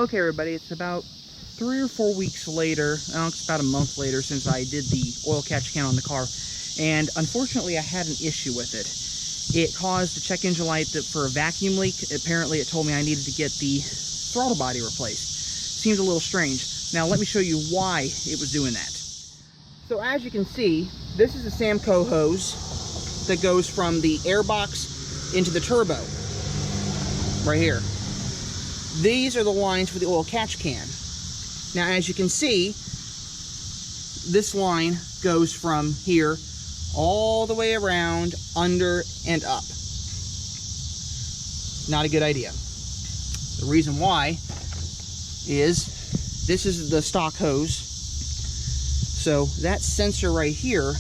Okay, everybody, it's about 3 or 4 weeks later, it's about a month later since I did the oil catch can on the car, and unfortunately I had an issue with it. It caused a check engine light for a vacuum leak. Apparently it told me I needed to get the throttle body replaced. Seemed a little strange. Now let me show you why it was doing that. So as you can see, this is the Samco hose that goes from the airbox into the turbo, right here. These are the lines for the oil catch can. Now, as you can see, this line goes from here all the way around, under and up. Not a good idea. The reason why is this is the stock hose. So that sensor right here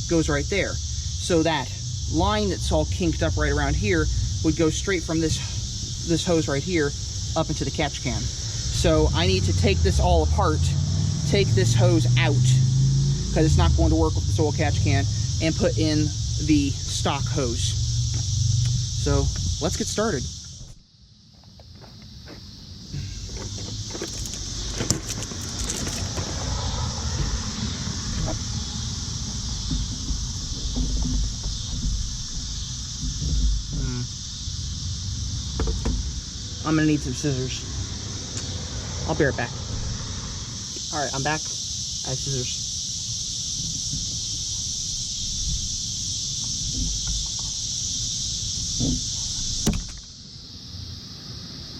goes right there. So that line that's all kinked up right around here would go straight from this hose right here up into the catch can. So I need to take this all apart, take this hose out, because it's not going to work with this oil catch can, and put in the stock hose. So let's get started. I'm gonna need some scissors. I'll be right back. All right, I'm back. I have scissors.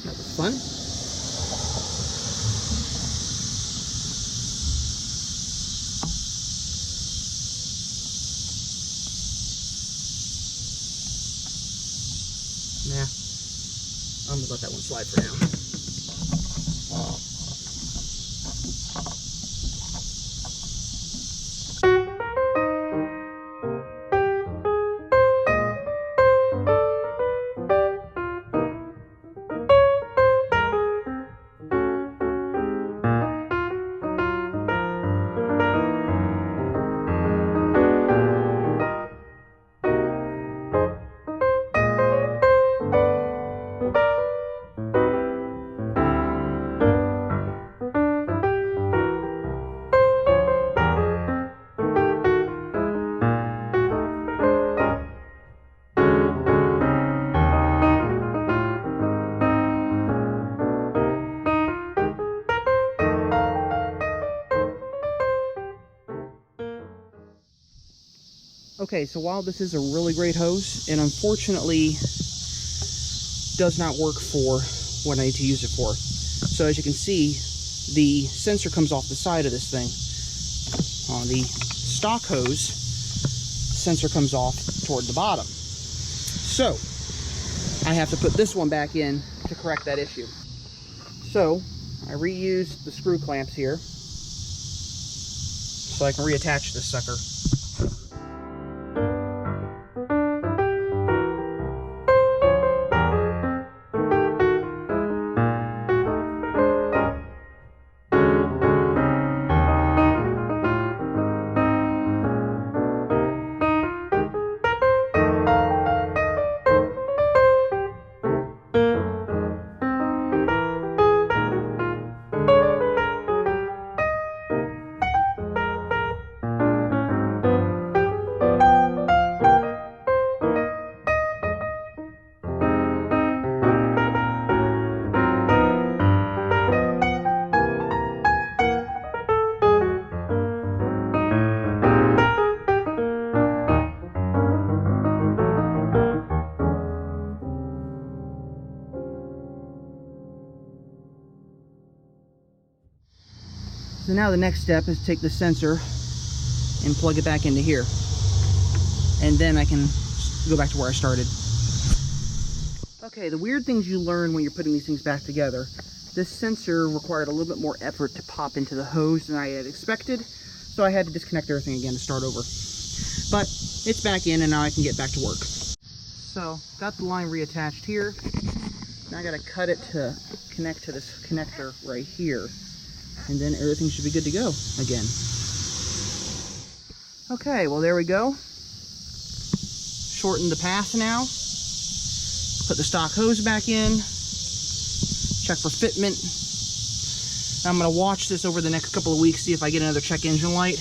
That was fun. Nah, I'm gonna let that one slide for now. Okay, so while this is a really great hose, it unfortunately does not work for what I need to use it for. So as you can see, the sensor comes off the side of this thing. On the stock hose, sensor comes off toward the bottom. So I have to put this one back in to correct that issue. So I reused the screw clamps here so I can reattach this sucker. So now the next step is to take the sensor and plug it back into here. And then I can go back to where I started. Okay, the weird things you learn when you're putting these things back together. This sensor required a little bit more effort to pop into the hose than I had expected, so I had to disconnect everything again to start over. But it's back in and now I can get back to work. So, got the line reattached here. Now I gotta cut it to connect to this connector right here. And then everything should be good to go again. Okay, well there we go. Shorten the path now. Put the stock hose back in. Check for fitment. I'm going to watch this over the next couple of weeks, see if I get another check engine light.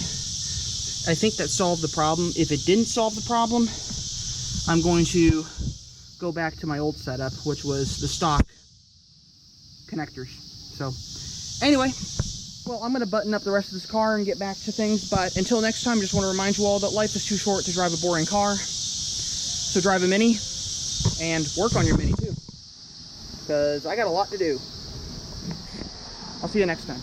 I think that solved the problem. If it didn't solve the problem, I'm going to go back to my old setup, which was the stock connectors. So anyway, well, I'm going to button up the rest of this car and get back to things. But until next time, I just want to remind you all that life is too short to drive a boring car. So drive a Mini and work on your Mini too, because I got a lot to do. I'll see you next time.